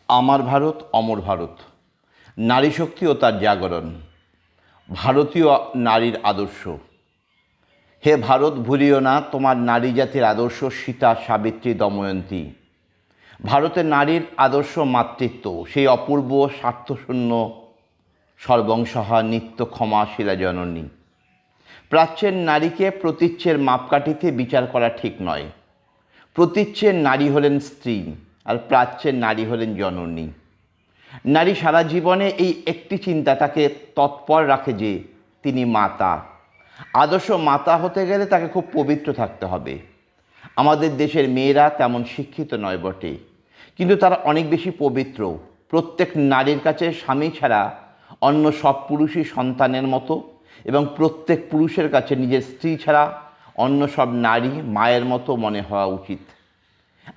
আমার ভারত অমর ভারত, নারী শক্তি ও তার জাগরণ, ভারতীয় নারীর আদর্শ। হে ভারত, ভুলিও না তোমার নারী জাতির আদর্শ সীতা, সাবিত্রী, দময়ন্তী। ভারতের নারীর আদর্শ মাতৃত্ব, সেই অপূর্ব স্বার্থশূন্য সর্বংসহা নিত্য ক্ষমাশীলা জননী। প্রাচ্যের নারীকে প্রতীচ্যের মাপকাঠিতে বিচার করা ঠিক নয়। প্রতীচ্যের নারী হলেন স্ত্রী, আর প্রাচ্যের নারী হলেন জননী। নারী সারা জীবনে এই একটি চিন্তা তাকে তৎপর রাখে যে তিনি মাতা। আদর্শ মাতা হতে গেলে তাকে খুব পবিত্র থাকতে হবে। আমাদের দেশের মেয়েরা তেমন শিক্ষিত নয় বটে, কিন্তু তারা অনেক বেশি পবিত্র। প্রত্যেক নারীর কাছে স্বামী ছাড়া অন্য সব পুরুষই সন্তানের মতো, এবং প্রত্যেক পুরুষের কাছে নিজের স্ত্রী ছাড়া অন্য সব নারী মায়ের মতো মনে হওয়া উচিত।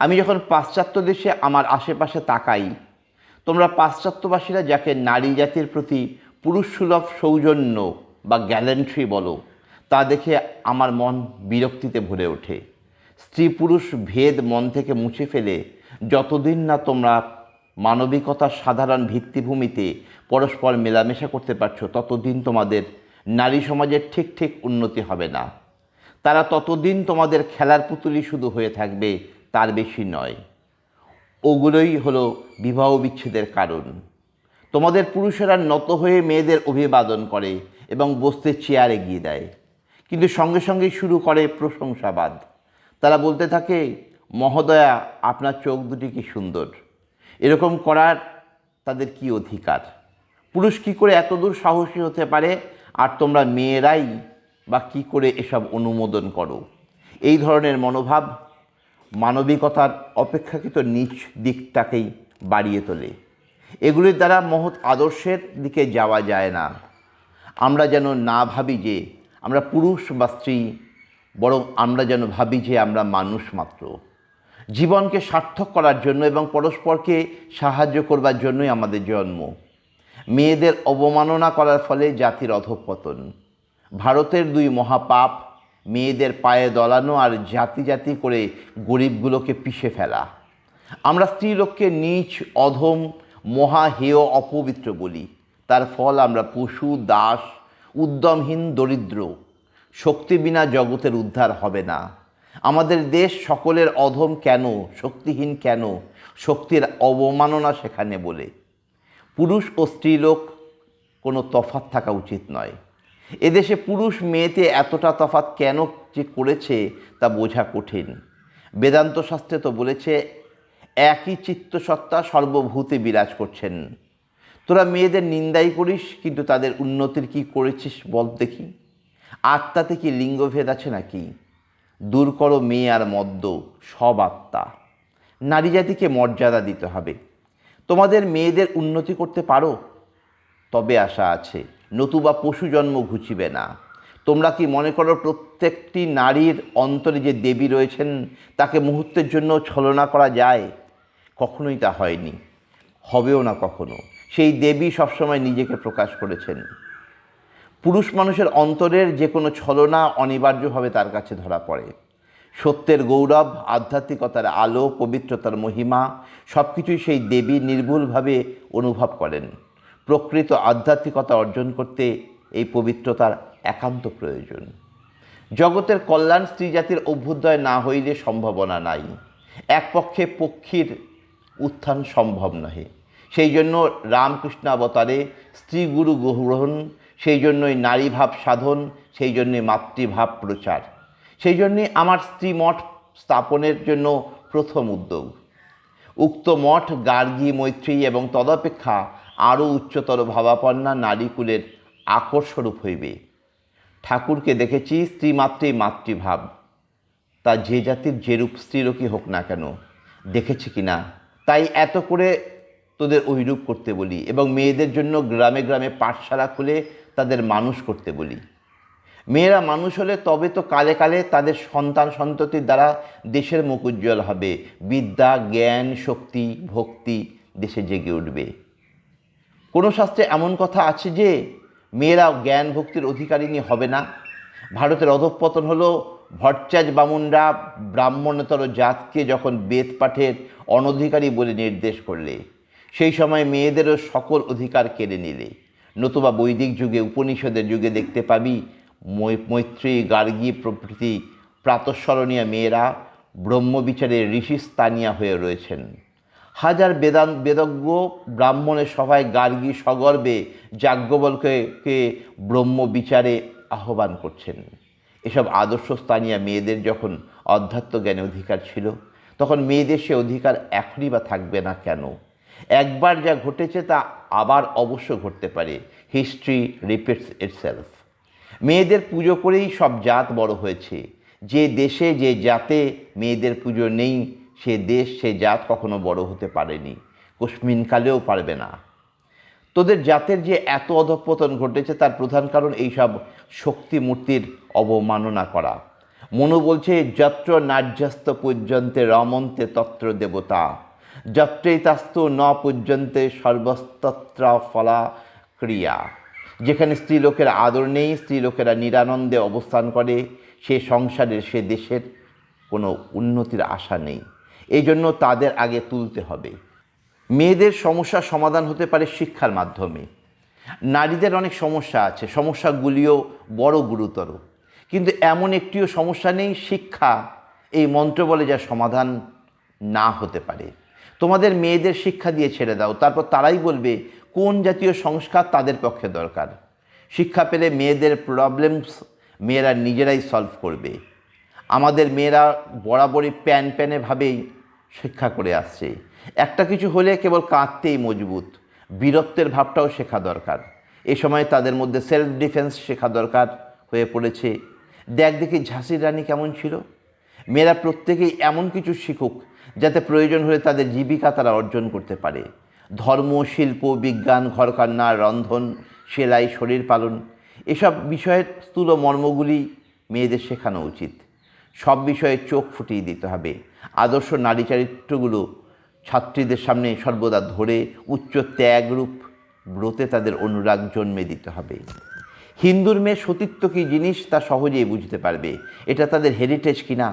আমি যখন পাশ্চাত্য দেশে আমার আশেপাশে তাকাই, তোমরা পাশ্চাত্যবাসীরা যাকে নারী জাতির প্রতি পুরুষসুলভ সৌজন্য বা গ্যালেন্ট্রি বলো, তা দেখে আমার মন বিরক্তিতে ভরে ওঠে। স্ত্রী পুরুষ ভেদ মন থেকে মুছে ফেলে যতদিন না তোমরা মানবিকতার সাধারণ ভিত্তিভূমিতে পরস্পর মেলামেশা করতে পারছো, ততদিন তোমাদের নারী সমাজের ঠিক ঠিক উন্নতি হবে না। তারা ততদিন তোমাদের খেলার পুতুলি শুধু হয়ে থাকবে, তার বেশি নয়। ওগুলোই হলো বিবাহ বিচ্ছেদের কারণ। তোমাদের পুরুষেরা নত হয়ে মেয়েদের অভিবাদন করে এবং বসতে চেয়ার এগিয়ে দেয়, কিন্তু সঙ্গে সঙ্গেই শুরু করে প্রশংসাবাদ। তারা বলতে থাকে, মহোদয়া আপনার চোখ দুটি কি সুন্দর। এরকম করার তাদের কি অধিকার? পুরুষ কি করে এতদূর সাহসী হতে পারে, আর তোমরা মেয়েরাই বা কী করে এসব অনুমোদন করো? এই ধরনের মনোভাব মানবিকতার অপেক্ষাকৃত নীচ দিকটাকেই বাড়িয়ে তোলে। এগুলির দ্বারা মহৎ আদর্শের দিকে যাওয়া যায় না। আমরা যেন না ভাবি যে আমরা পুরুষ বা স্ত্রী, বরং আমরা যেন ভাবি যে আমরা মানুষ মাত্র। জীবনকে সার্থক করার জন্য এবং পরস্পরকে সাহায্য করবার জন্যই আমাদের জন্ম। মেয়েদের অবমাননা করার ফলে জাতির অধঃপতন। ভারতের দুই মহাপাপ, মেয়েদের পায়ে দলানো আর জাতি জাতি করে গরিবগুলোকে পিষে ফেলা। আমরা স্ত্রীলোককে নীচ, অধম, মহা, হেয়, অপবিত্র বলি। তার ফল আমরা পশু, দাস, উদ্যমহীন, দরিদ্র। শক্তি বিনা জগতের উদ্ধার হবে না। আমাদের দেশ সকলের অধম কেন, শক্তিহীন কেন? শক্তির অবমাননা সেখানে বলে। পুরুষ ও স্ত্রীলোক কোনো তফাৎ থাকা উচিত নয়। এদেশে পুরুষ মেয়েতে এতটা তফাৎ কেন যে করেছে তা বোঝা কঠিন। বেদান্ত শাস্ত্রে তো বলেছে, একই চিত্তসত্তা সর্বভূতে বিরাজ করছেন। তোরা মেয়েদের নিন্দাই করিস, কিন্তু তাদের উন্নতির কি করেছিস বল দেখি? আত্মাতে কি লিঙ্গভেদ আছে নাকি? দূর করো মেয়ে আর মদ্য, সব আত্মা। নারী জাতিকে মর্যাদা দিতে হবে। তোমাদের মেয়েদের উন্নতি করতে পারো, তবে আশা আছে, নতুবা পশু জন্ম ঘুচিবে না। তোমরা কি মনে করো প্রত্যেকটি নারীর অন্তরে যে দেবী রয়েছেন তাকে মুহূর্তের জন্য ছলনা করা যায়? কখনোই তা হয়নি, হবেও না কখনো। সেই দেবী সবসময় নিজেকে প্রকাশ করেছেন। পুরুষ মানুষের অন্তরের যে কোনো ছলনা অনিবার্যভাবে তার কাছে ধরা পড়ে। সত্যের গৌরব, আধ্যাত্মিকতার আলো, পবিত্রতার মহিমা সব কিছুই সেই দেবী নির্ভুলভাবে অনুভব করেন। প্রকৃত আধ্যাত্মিকতা অর্জন করতে এই পবিত্রতার একান্ত প্রয়োজন। জগতের কল্যাণ স্ত্রী জাতির অভ্যুদয় না হইলে সম্ভাবনা নাই। এক পক্ষে পক্ষীর উত্থান সম্ভব নহে। সেই জন্য রামকৃষ্ণ অবতারে স্ত্রী গুরু গ্রহণ, সেই জন্যই নারীভাব সাধন, সেই জন্যই মাতৃভাব প্রচার। সেই জন্যে আমার স্ত্রী মঠ স্থাপনের জন্য প্রথম উদ্যোগ। উক্ত মঠ গার্গী, মৈত্রী এবং তদপেক্ষা আরও উচ্চতর ভাবাপন্না নারীকুলের আকরস্বরূপ হইবে। ঠাকুরকে দেখেছি স্ত্রীমাত্রেই মাতৃভাব, তা যে জাতির যেরূপ স্ত্রীলোকই হোক না কেন। দেখেছি কি না? তাই এত করে তোদের ওইরূপ করতে বলি, এবং মেয়েদের জন্য গ্রামে গ্রামে পাঠশালা খুলে তাদের মানুষ করতে বলি। মেয়েরা মানুষ হলে তবে তো কালে কালে তাদের সন্তান সন্ততির দ্বারা দেশের মুখ উজ্জ্বল হবে। বিদ্যা, জ্ঞান, শক্তি, ভক্তি দেশে জেগে উঠবে। কোনো শাস্ত্রে এমন কথা আছে যে মেয়েরা জ্ঞান ভক্তির অধিকারিণী হবে না? ভারতের অধঃপতন হলো ভট্টাচ বামুনরা ব্রাহ্মণতর জাতকে যখন বেদ পাঠের অনধিকারী বলে নির্দেশ করলে। সেই সময় মেয়েদেরও সকল অধিকার কেড়ে নিলে। নতুবা বৈদিক যুগে, উপনিষদের যুগে দেখতে পাবি মৈত্রী, গার্গী প্রভৃতি প্রাতঃস্মরণীয় মেয়েরা ব্রহ্মবিচারে ঋষিস্থানীয়া হয়ে রয়েছেন। হাজার বেদজ্ঞ ব্রাহ্মণের সভায় গার্গী সগর্বে যাজ্ঞবল্ক্যকে ব্রহ্মবিচারে আহ্বান করছেন। এসব আদর্শস্থানীয় মেয়েদের যখন অধ্যাত্ম জ্ঞানে অধিকার ছিল, তখন মেয়েদের সে অধিকার এখনই বা থাকবে না কেন? একবার যা ঘটেছে তা আবার অবশ্য ঘটতে পারে। History repeats itself. মেয়েদের পুজো করেই সব জাত বড় হয়েছে। যে দেশে যে জাতে মেয়েদের পুজো নেই, সে দেশ সে জাত কখনো বড় হতে পারেনি, কোশ্মিনকালেও পারবে না। তোদের জাতের যে এত অধঃপতন ঘটেছে তার প্রধান কারণ এইসব শক্তি মূর্তির অবমাননা করা। মনু বলছে, যত্র নার্যস্ত পূজ্যন্তে রমন্তে তত্র দেবতা, যত্রৈতাস্তু ন পূজ্যন্তে সর্বস্তত্র ফলা ক্রিয়া। যেখানে স্ত্রীলোকের আদর নেই, স্ত্রীলোকেরা নিরানন্দে অবস্থান করে, সে সংসারের, সে দেশের কোনো উন্নতির আশা নেই। এই জন্য তাদের আগে তুলতে হবে। মেয়েদের সমস্যার সমাধান হতে পারে শিক্ষার মাধ্যমে। নারীদের অনেক সমস্যা আছে, সমস্যাগুলিও বড় গুরুতর, কিন্তু এমন একটিও সমস্যা নেই শিক্ষা এই মন্ত্র বলে যা সমাধান না হতে পারে। তোমাদের মেয়েদের শিক্ষা দিয়ে ছেড়ে দাও, তারপর তারাই বলবে কোন জাতীয় সংস্কার তাদের পক্ষে দরকার। শিক্ষা পেলে মেয়েদের প্রবলেমস মেয়েরা নিজেরাই সলভ করবে। আমাদের মেয়েরা বরাবরই প্যানে শিক্ষা করে আসছে। একটা কিছু হলে কেবল কাঁদতেই মজবুত। বীরত্বের ভাবটাও শেখা দরকার। এ সময় তাদের মধ্যে সেলফ ডিফেন্স শেখা দরকার হয়ে পড়েছে। দেখি ঝাঁসির রানী কেমন ছিল। মেয়েরা প্রত্যেকেই এমন কিছু শিখুক যাতে প্রয়োজন হলে তাদের জীবিকা তারা অর্জন করতে পারে। ধর্ম, শিল্প, বিজ্ঞান, ঘরকন্না, রন্ধন, সেলাই, শরীর পালন, এসব বিষয়ের স্থূল মর্মগুলি মেয়েদের শেখানো উচিত। সব বিষয়ে চোখ ফুটিয়ে দিতে হবে। আদর্শ নারী চরিত্রগুলো ছাত্রীদের সামনে সর্বদা ধরে উচ্চ ত্যাগরূপ ব্রতে তাদের অনুরাগ জন্মে দিতে হবে। হিন্দুর মেয়ে সতীত্ব কী জিনিস তা সহজেই বুঝতে পারবে। এটা তাদের হেরিটেজ কিনা।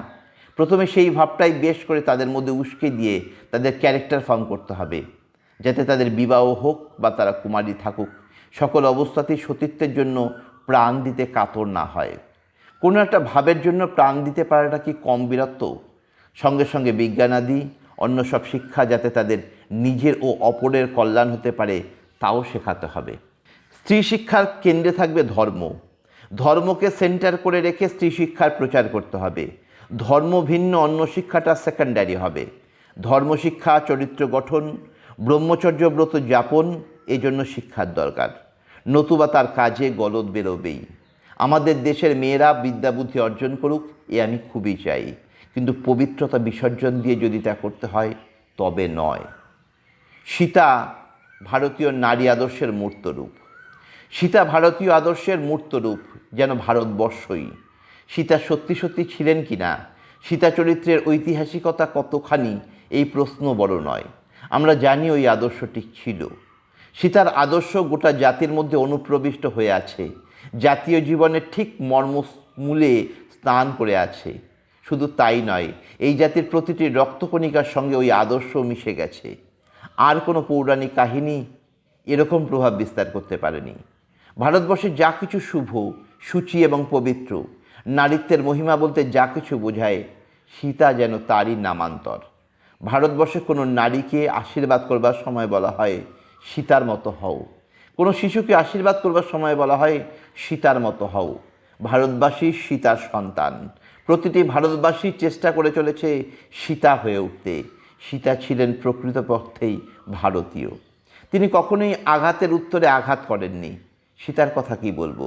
প্রথমে সেই ভাবটাই বেশ করে তাদের মধ্যে উস্কে দিয়ে তাদের ক্যারেক্টার ফর্ম করতে হবে, যাতে তাদের বিবাহ হোক বা তারা কুমারী থাকুক, সকল অবস্থাতেই সতীত্বের জন্য প্রাণ দিতে কাতর না হয়। কোনো একটা ভাবের জন্য প্রাণ দিতে পারাটা কি কম বীরত্ব? সঙ্গে সঙ্গে বিজ্ঞানাদি অন্য সব শিক্ষা যাতে তাদের নিজের ও অপরের কল্যাণ হতে পারে তাও শেখাতে হবে। স্ত্রী শিক্ষার কেন্দ্রে থাকবে ধর্ম। ধর্মকে সেন্টার করে রেখে স্ত্রী শিক্ষার প্রচার করতে হবে। ধর্ম ভিন্ন অন্য শিক্ষাটা সেকেন্ডারি হবে। ধর্মশিক্ষা, চরিত্র গঠন, ব্রহ্মচর্য ব্রত যাপন এই জন্য শিক্ষার দরকার, নতুবা তার কাজে গলদ বেরোবেই। আমাদের দেশের মেয়েরা বিদ্যা বুদ্ধি অর্জন করুক, এ আমি খুবই চাই, কিন্তু পবিত্রতা বিসর্জন দিয়ে যদি তা করতে হয় তবে নয়। সীতা ভারতীয় নারী আদর্শের মূর্ত রূপ। সীতা ভারতীয় আদর্শের মূর্ত রূপ, যেন ভারতবর্ষই। সীতা সত্যি সত্যি ছিলেন কি না, সীতা চরিত্রের ঐতিহাসিকতা কতখানি, এই প্রশ্ন বড় নয়। আমরা জানি ওই আদর্শটি ছিল। সীতার আদর্শ গোটা জাতির মধ্যে অনুপ্রবিষ্ট হয়ে আছে, জাতীয় জীবনের ঠিক মর্মমূলে স্নান করে আছে। শুধু তাই নয়, এই জাতির প্রতিটি রক্তকণিকার সঙ্গে ওই আদর্শ মিশে গেছে। আর কোনো পৌরাণিক কাহিনী এরকম প্রভাব বিস্তার করতে পারেনি। ভারতবর্ষে যা কিছু শুভ, সূচি এবং পবিত্র, নারীত্বের মহিমা বলতে যা কিছু বোঝায়, সীতা যেন তারই নামান্তর। ভারতবর্ষে কোনো নারীকে আশীর্বাদ করবার সময় বলা হয় সীতার মতো হও। কোনো শিশুকে আশীর্বাদ করবার সময় বলা হয় সীতার মতো হও। ভারতবাসী সীতার সন্তান। প্রতিটি ভারতবাসী চেষ্টা করে চলেছে সীতা হয়ে উঠতে। সীতা ছিলেন প্রকৃতপক্ষেই ভারতীয়। তিনি কখনোই আঘাতের উত্তরে আঘাত করেননি। সীতার কথা কি বলবো?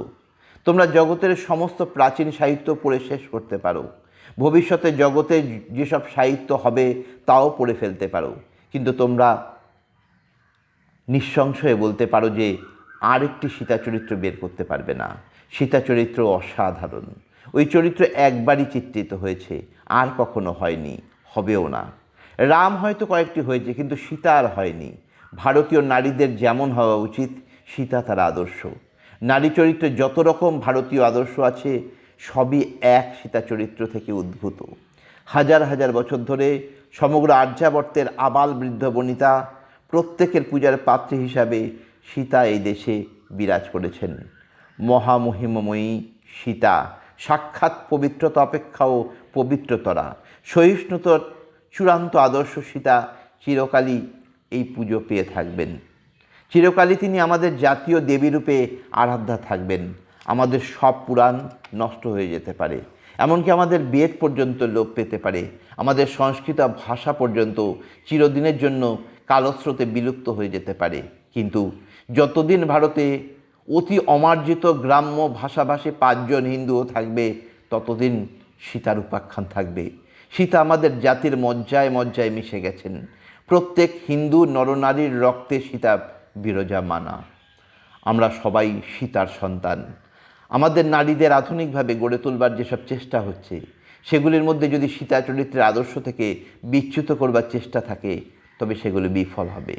তোমরা জগতের সমস্ত প্রাচীন সাহিত্য পড়ে শেষ করতে পারো, ভবিষ্যতে জগতে যেসব সাহিত্য হবে তাও পড়ে ফেলতে পারো, কিন্তু তোমরা নিঃসংশয়ে বলতে পারো যে আরেকটি সীতা চরিত্র বের করতে পারবে না। সীতা চরিত্র অসাধারণ। ওই চরিত্র একবারই চিত্রিত হয়েছে, আর কখনো হয়নি, হবেও না। রাম হয়তো কয়েকটি হয়েছে, কিন্তু সীতা আর হয়নি। ভারতীয় নারীদের যেমন হওয়া উচিত, সীতা তার আদর্শ। নারী চরিত্রে যত রকম ভারতীয় আদর্শ আছে সবই এক সীতা চরিত্র থেকে উদ্ভূত। হাজার হাজার বছর ধরে সমগ্র আর্যাবর্তের আবাল বৃদ্ধ বনিতা প্রত্যেকের পূজার পাত্রী হিসাবে সীতা এই দেশে বিরাজ করেছেন। মহামহিমময়ী সীতা সাক্ষাৎ পবিত্রতা অপেক্ষাও পবিত্রতরা, সহিষ্ণুতার চূড়ান্ত আদর্শ সীতা চিরকালই এই পুজো পেয়ে থাকবেন। চিরকালই তিনি আমাদের জাতীয় দেবীরূপে আরাধ্যা থাকবেন। আমাদের সব পুরাণ নষ্ট হয়ে যেতে পারে, এমনকি আমাদের বেদ পর্যন্ত লোপ পেতে পারে, আমাদের সংস্কৃত ভাষা পর্যন্ত চিরদিনের জন্য কালস্রোতে বিলুপ্ত হয়ে যেতে পারে, কিন্তু যতদিন ভারতে অতি অমার্জিত গ্রাম্য ভাষাভাষী 5 জন হিন্দুও থাকবে, ততদিন সীতার উপাখ্যান থাকবে। সীতা আমাদের জাতির মজ্জায় মজ্জায় মিশে গেছেন। প্রত্যেক হিন্দু নরনারীর রক্তে সীতা বিরাজমানা। আমরা সবাই সীতার সন্তান। আমাদের নারীদের আধুনিকভাবে গড়ে তোলবার যেসব চেষ্টা হচ্ছে, সেগুলির মধ্যে যদি সীতা চরিত্রের আদর্শ থেকে বিচ্যুত করবার চেষ্টা থাকে, তবে সেগুলো বিফল হবে।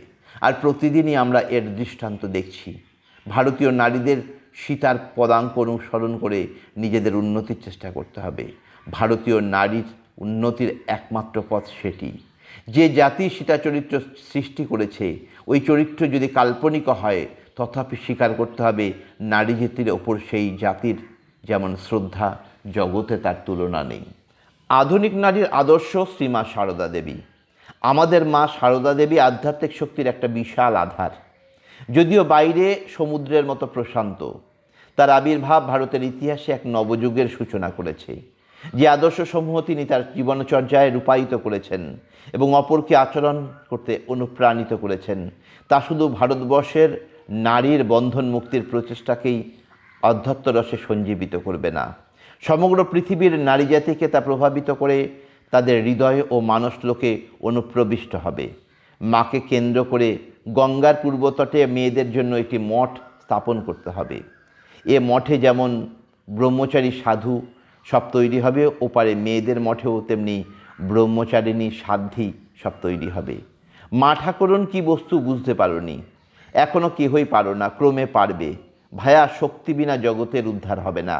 আর প্রতিদিনই আমরা এর দৃষ্টান্ত দেখছি। ভারতীয় নারীদের সীতার পদাঙ্ক অনুসরণ করে নিজেদের উন্নতির চেষ্টা করতে হবে। ভারতীয় নারীর উন্নতির একমাত্র পথ সেটি। যে জাতি সীতা চরিত্র সৃষ্টি করেছে, ওই চরিত্র যদি কাল্পনিক হয়, তথাপি স্বীকার করতে হবে নারী জাতির ওপর সেই জাতির যেমন শ্রদ্ধা, জগতে তার তুলনা নেই। আধুনিক নারীর আদর্শ শ্রীমা সারদা দেবী। আমাদের মা সারদা দেবী আধ্যাত্মিক শক্তির একটা বিশাল আধার। যদিও বাইরে সমুদ্রের মতো প্রশান্ত, তার আবির্ভাব ভারতের ইতিহাসে এক নবযুগের সূচনা করেছে। যে আদর্শসমূহ তিনি তার জীবনচর্যায় রূপায়িত করেছেন এবং অপরকে আচরণ করতে অনুপ্রাণিত করেছেন, তা শুধু ভারতবর্ষের নারীর বন্ধন মুক্তির প্রচেষ্টাকেই অধ্যাত্ম রসে সঞ্জীবিত করবে না, সমগ্র পৃথিবীর নারী জাতিকে তা প্রভাবিত করে তাদের হৃদয় ও মানসলোকে অনুপ্রবিষ্ট হবে। মাকে কেন্দ্র করে গঙ্গার পূর্বতটে মেয়েদের জন্য একটি মঠ স্থাপন করতে হবে। এ মঠে যেমন ব্রহ্মচারী সাধু সব তৈরি হবে, ওপারে মেয়েদের মঠেও তেমনি ব্রহ্মচারিণী সাধ্বী সব তৈরি হবে। মা ঠাকুরন কি বস্তু বুঝতে পারোনি, এখনও কেহই পারো না, ক্রমে পারবে। ভায়া, শক্তি বিনা জগতের উদ্ধার হবে না।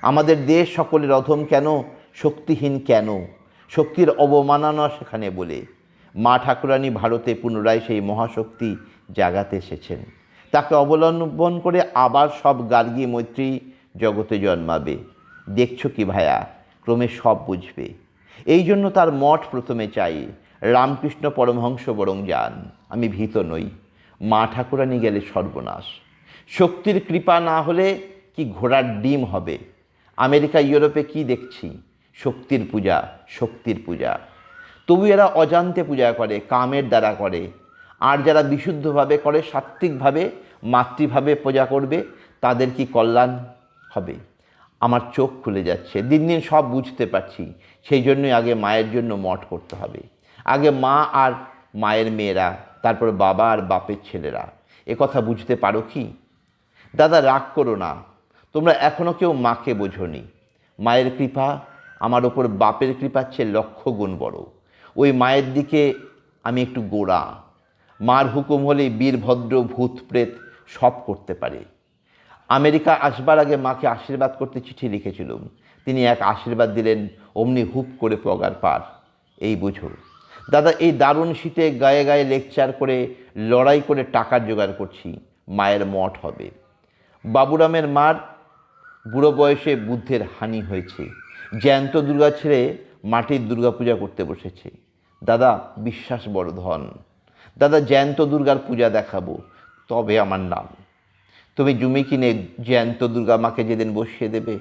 আমাদের দেশ সকলের অধম কেন, শক্তিহীন কেন, শক্তির অবমাননা সেখানে বলে মা ঠাকুরানী ভারতে পুনরায় সেই মহাশক্তি জাগাতে এসেছেন। তাকে অবলম্বন করে আবার সব গার্গী মৈত্রী জগতে জন্মাবে। দেখছো কি ভায়া, ক্রমে সব বুঝবে। এই জন্য তার মঠ প্রথমে চাই। রামকৃষ্ণ পরমহংস বরং যান, আমি ভীত নই। মা ঠাকুরানী গেলে সর্বনাশ। শক্তির কৃপা না হলে কি ঘোড়ার ডিম হবে। আমেরিকা ইউরোপে কি দেখছি, শক্তির পূজা, শক্তির পূজা। তবু এরা অজান্তে পূজা করে, কামের দ্বারা করে। আর যারা বিশুদ্ধভাবে করে, সাত্ত্বিকভাবে, মাতৃভাবে পূজা করবে, তাদের কি কল্যাণ হবে। আমার চোখ খুলে যাচ্ছে, দিন দিন সব বুঝতে পারছি। সেই জন্যই আগে মায়ের জন্য মঠ করতে হবে। আগে মা আর মায়ের মেয়েরা, তারপর বাবা আর বাপের ছেলেরা। এ কথা বুঝতে পারো কি? দাদা, রাগ করো না, তোমরা এখনও কেউ মাকে বোঝোনি। মায়ের কৃপা আমার ওপর বাপের কৃপার চেয়ে 1,00,000 গুণ বড়। ওই মায়ের দিকে আমি একটু গোড়া। মার হুকুম হলে বীরভদ্র ভূত প্রেত সব করতে পারে। আমেরিকা আসবার আগে মাকে আশীর্বাদ করতে চিঠি লিখেছিলাম। তিনি এক আশীর্বাদ দিলেন, অমনি হুপ করে পগার পার। এই বুঝো দাদা, এই দারুণ শীতে গায়ে গায়ে লেকচার করে লড়াই করে টাকার জোগাড় করছি। মায়ের মঠ হবে। বাবুরামের মার বুড়ো বয়সে বুদ্ধের হানি হয়েছে। জ্যান্ত দুর্গা ছেড়ে মাটির দুর্গা পূজা করতে বসেছে। দাদা, বিশ্বাস বড় ধন। দাদা, জ্যান্ত দুর্গার পূজা দেখাবো, তবে আমার নাম। তুমি জমি কিনে জ্যান্ত দুর্গা মাকে যেদিন বসিয়ে দেবে,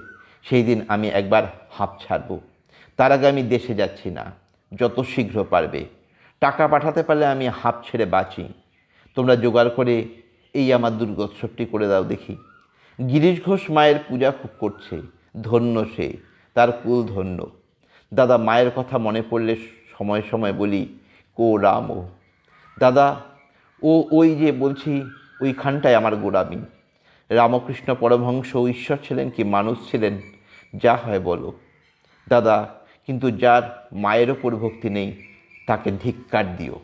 সেই দিন আমি একবার হাঁপ ছাড়ব। তার আগে আমি দেশে যাচ্ছি না। যত শীঘ্র পারবে টাকা পাঠাতে পারলে আমি হাঁপ ছেড়ে বাঁচি। তোমরা জোগাড় করে এই আমার দুর্গোৎসবটি করে দাও দেখি। গিরিশ ঘোষ মায়ের পূজা খুব করছে, ধন্য সে, তার কুল ধন্য। দাদা, মায়ের কথা মনে পড়লে সময় সময় বলি, কো রাম ও দাদা, ওই যে বলছি, ওইখানটায় আমার গোড়ামি। রামকৃষ্ণ পরমহংস ঈশ্বর ছিলেন কি মানুষ ছিলেন, যা হয় বলো দাদা, কিন্তু যার মায়ের ওপর ভক্তি নেই, তাকে ধিক্কার দিও।